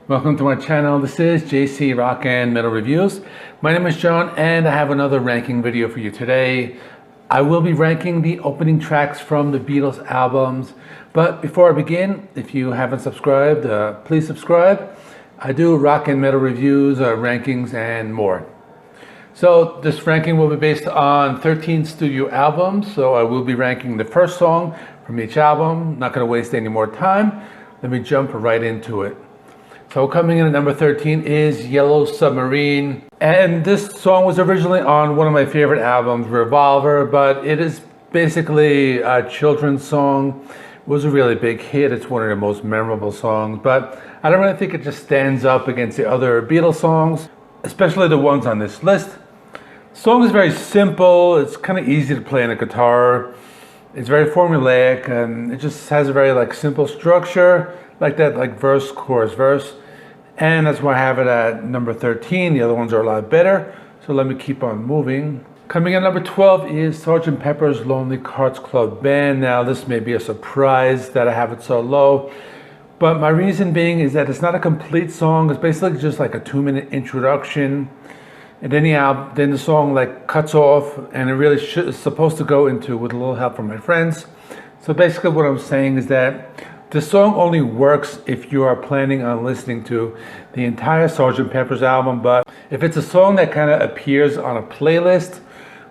Welcome to my channel. This is JC Rock and Metal Reviews. My name is John and I have another ranking video for you today. I will be ranking the opening tracks from the Beatles albums. But before I begin, if you haven't subscribed, please subscribe. I do rock and metal reviews, rankings, and more. So this ranking will be based on 13 studio albums. So I will be ranking the first song from each album. Not going to waste any more time. Let me jump right into it. So coming in at number 13 is Yellow Submarine. And this song was originally on one of my favorite albums, Revolver, but it is basically a children's song. It was a really big hit. It's one of the most memorable songs, but I don't really think it just stands up against the other Beatles songs, especially the ones on this list. The song is very simple. It's kind of easy to play on a guitar. It's very formulaic, and it just has a very simple structure, like that, verse, chorus, verse. And that's why I have it at number 13. The other ones are a lot better. So let me keep on moving. Coming in at number 12 is Sgt. Pepper's Lonely Hearts Club Band. Now this may be a surprise that I have it so low, but my reason being is that it's not a complete song. It's basically just like a 2-minute introduction. And then the song cuts off, and it really is supposed to go into With a Little Help from My Friends. So basically what I'm saying is that the song only works if you are planning on listening to the entire Sgt. Pepper's album, but if it's a song that kind of appears on a playlist,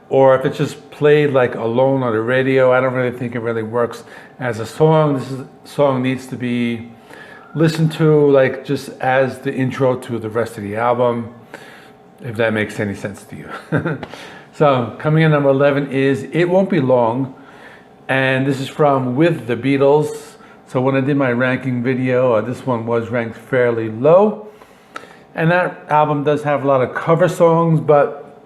or if it's just played alone on the radio, I don't really think it really works as a song. This song needs to be listened to just as the intro to the rest of the album, if that makes any sense to you. So coming in number 11 is It Won't Be Long, and this is from With the Beatles. So when I did my ranking video, this one was ranked fairly low. And that album does have a lot of cover songs, but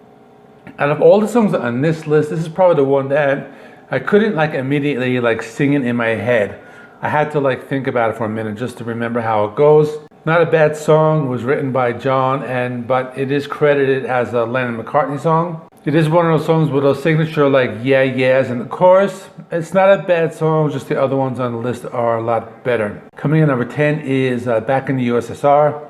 out of all the songs on this list, this is probably the one that I couldn't immediately sing it in my head. I had to think about it for a minute just to remember how it goes. Not a bad song. It was written by John, but it is credited as a Lennon-McCartney song. It is one of those songs with those signature yeah, yeahs in the chorus. It's not a bad song, just the other ones on the list are a lot better. Coming in number 10 is Back in the USSR.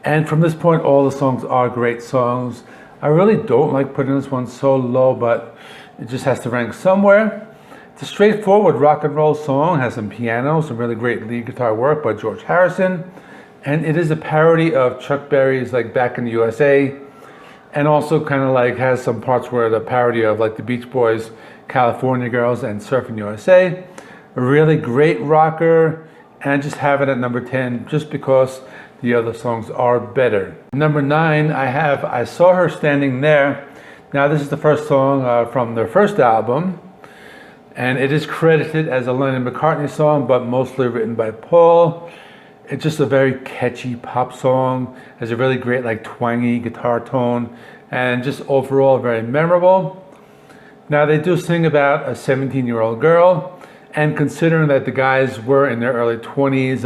And from this point, all the songs are great songs. I really don't like putting this one so low, but it just has to rank somewhere. It's a straightforward rock and roll song, has some piano, some really great lead guitar work by George Harrison. And it is a parody of Chuck Berry's Back in the USA. And also kind of has some parts where the parody of the Beach Boys, California Girls, and Surfing USA. A really great rocker, and I just have it at number 10 just because the other songs are better. Number 9, I have I Saw Her Standing There. Now this is the first song from their first album, and it is credited as a Lennon-McCartney song, but mostly written by Paul. It's just a very catchy pop song. Has a really great twangy guitar tone, and just overall very memorable. Now they do sing about a 17-year-old girl, and considering that the guys were in their early 20s,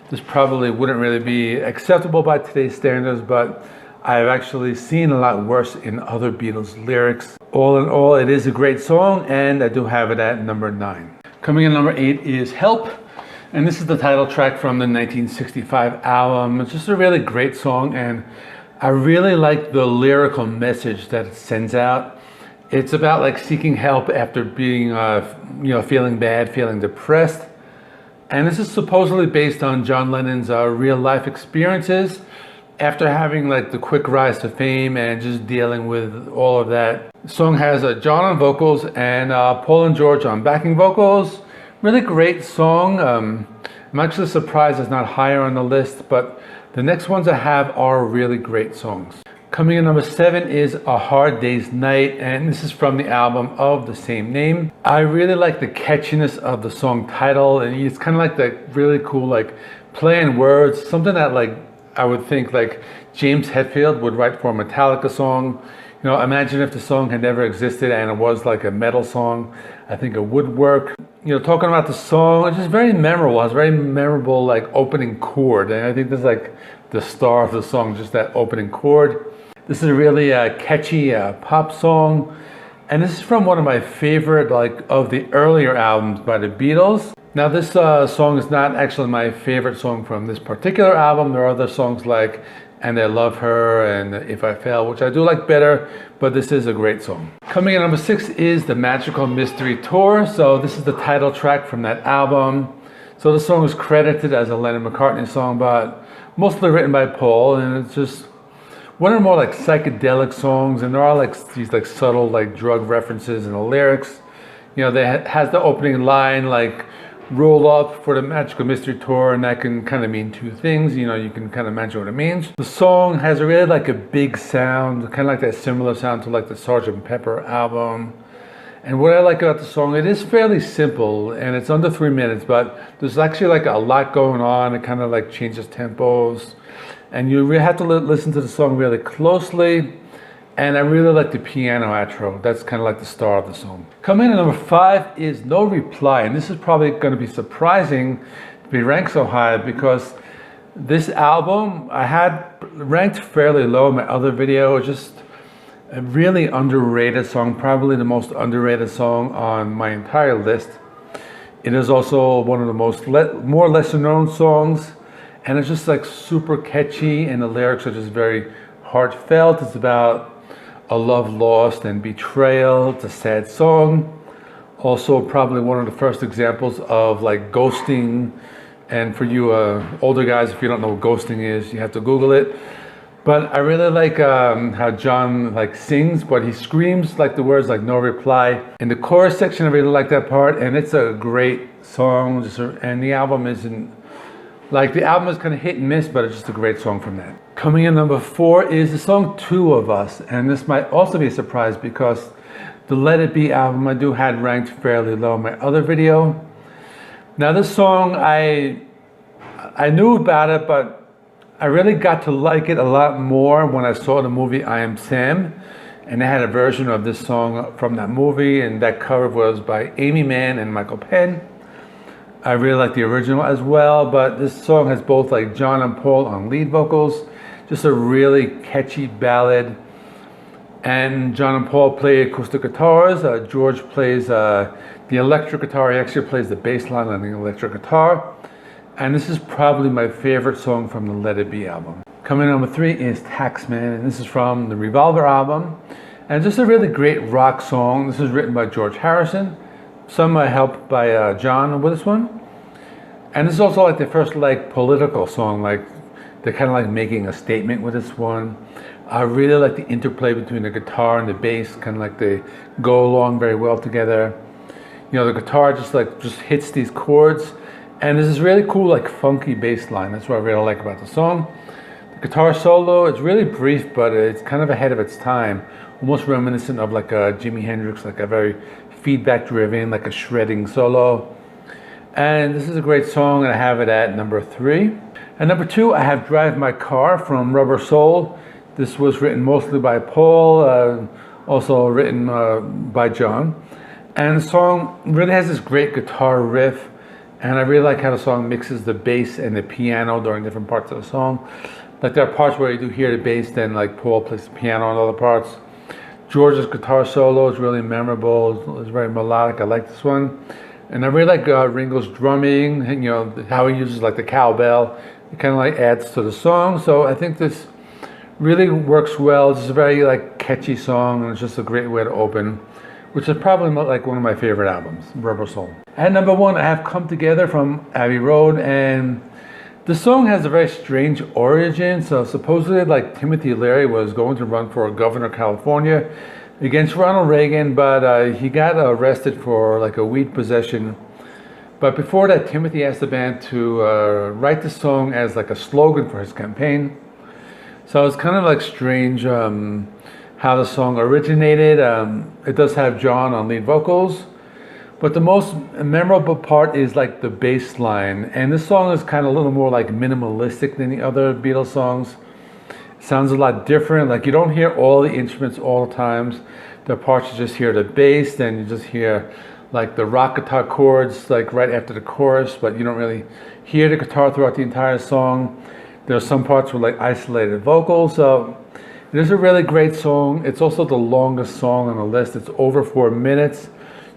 this probably wouldn't really be acceptable by today's standards, but I've actually seen a lot worse in other Beatles lyrics. All in all, it is a great song, and I do have it at number 9. Coming in number 8 is Help. And this is the title track from the 1965 album. It's just a really great song, and I really like the lyrical message that it sends out. It's about seeking help after being, feeling bad, feeling depressed. And this is supposedly based on John Lennon's real life experiences after having the quick rise to fame and just dealing with all of that. The song has John on vocals and Paul and George on backing vocals. Really great song. I'm actually surprised it's not higher on the list, but the next ones I have are really great songs. Coming in number 7 is A Hard Day's Night, and this is from the album of the same name. I really like the catchiness of the song title, and it's kind of the really cool play in words, something that I would think James Hetfield would write for a Metallica song. Imagine if the song had never existed and it was a metal song. I think it would work. Talking about the song, it's just very memorable. It's a very memorable opening chord, and I think this is the star of the song, just that opening chord. This is a really catchy pop song, and this is from one of my favorite of the earlier albums by the Beatles. Now this song is not actually my favorite song from this particular album. There are other songs like And I Love Her and If I Fail, which I do like better, but this is a great song. Coming in number 6 is The Magical Mystery Tour. So this is the title track from that album. So the song is credited as a Lennon-McCartney song, but mostly written by Paul, and it's just one of the more like psychedelic songs, and there are like these like subtle like drug references in the lyrics. You know, they has the opening line like roll up for the Magical Mystery Tour, and that can kind of mean two things. You know, you can kind of imagine what it means. The song has a really like a big sound, kind of like that similar sound to like the Sgt. Pepper album. And what I like about the song, it is fairly simple and it's under 3 minutes, but there's actually like a lot going on. It kind of like changes tempos, and you really have to listen to the song really closely. And I really like the piano outro. That's kind of like the star of the song. Coming in at number 5 is No Reply. And this is probably going to be surprising to be ranked so high, because this album I had ranked fairly low in my other video. Just a really underrated song, probably the most underrated song on my entire list. It is also one of the more lesser known songs, and it's just like super catchy, and the lyrics are just very heartfelt. It's about a love lost and betrayal. It's a sad song. Also probably one of the first examples of like ghosting, and for you older guys, if you don't know what ghosting is, you have to Google it. But I really like how John like sings, but he screams like the words like no reply. In the chorus section, I really like that part, and it's a great song. And the album isn't, like the album is kind of hit and miss, but it's just a great song from that. Coming in number 4 is the song Two of Us. And this might also be a surprise because the Let It Be album I had ranked fairly low in my other video. Now this song, I knew about it, but I really got to like it a lot more when I saw the movie I Am Sam, and they had a version of this song from that movie, and that cover was by Amy Mann and Michael Penn. I really like the original as well, but this song has both like John and Paul on lead vocals, just a really catchy ballad. And John and Paul play acoustic guitars. George plays the electric guitar. He actually plays the bass line on the electric guitar. And this is probably my favorite song from the Let It Be album. Coming in number 3 is Taxman, and this is from the Revolver album. And just a really great rock song. This is written by George Harrison. Some help by John with this one. And this is also like the first like political song, like they're kind of like making a statement with this one. I really like the interplay between the guitar and the bass, kind of like they go along very well together. You know, the guitar just hits these chords, and there's this really cool like funky bass line. That's what I really like about the song. The guitar solo, it's really brief, but it's kind of ahead of its time, almost reminiscent of like a Jimi Hendrix, like a very feedback driven, like a shredding solo. And this is a great song, and I have it at number 3. At number 2, I have Drive My Car from Rubber Soul. This was written mostly by Paul, also written by John. And the song really has this great guitar riff, and I really like how the song mixes the bass and the piano during different parts of the song. Like there are parts where you do hear the bass, then like Paul plays the piano on other parts. George's guitar solo is really memorable. It's very melodic. I like this one. And I really like Ringo's drumming, and, you know, how he uses like the cowbell. It kind of like adds to the song. So I think this really works well. It's a very like catchy song, and it's just a great way to open, which is probably like one of my favorite albums, Rubber Soul. At number 1, I have Come Together from Abbey Road, and the song has a very strange origin. So supposedly like Timothy Leary was going to run for governor of California against Ronald Reagan, but he got arrested for like a weed possession. But before that, Timothy asked the band to write the song as like a slogan for his campaign. So it's kind of like strange how the song originated. It does have John on lead vocals, but the most memorable part is like the bass line. And this song is kind of a little more like minimalistic than the other Beatles songs. It sounds a lot different. Like you don't hear all the instruments all the times. There are parts you just hear the bass, then you just hear like the rock guitar chords like right after the chorus, but you don't really hear the guitar throughout the entire song. There are some parts with like isolated vocals. So it is a really great song. It's also the longest song on the list. It's over 4 minutes.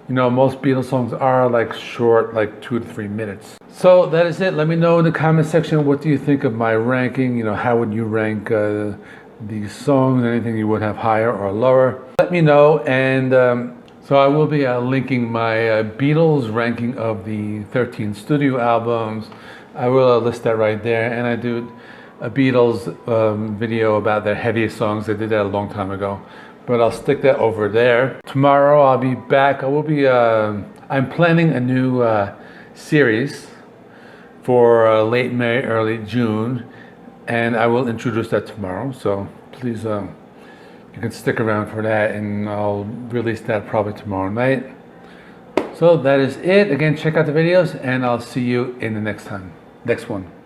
You know, most Beatles songs are like short, like 2 to 3 minutes. So that is it. Let me know in the comment section, what do you think of my ranking? You know, how would you rank these songs? Anything you would have higher or lower? Let me know. And so I will be linking my Beatles ranking of the 13 studio albums. I will list that right there. And I do a Beatles video about their heaviest songs. I did that a long time ago, but I'll stick that over there. Tomorrow I'll be back. I will be, I'm planning a new series for late May, early June, and I will introduce that tomorrow. So please, you can stick around for that, and I'll release that probably tomorrow night. So that is it. Again, check out the videos, and I'll see you in the next one.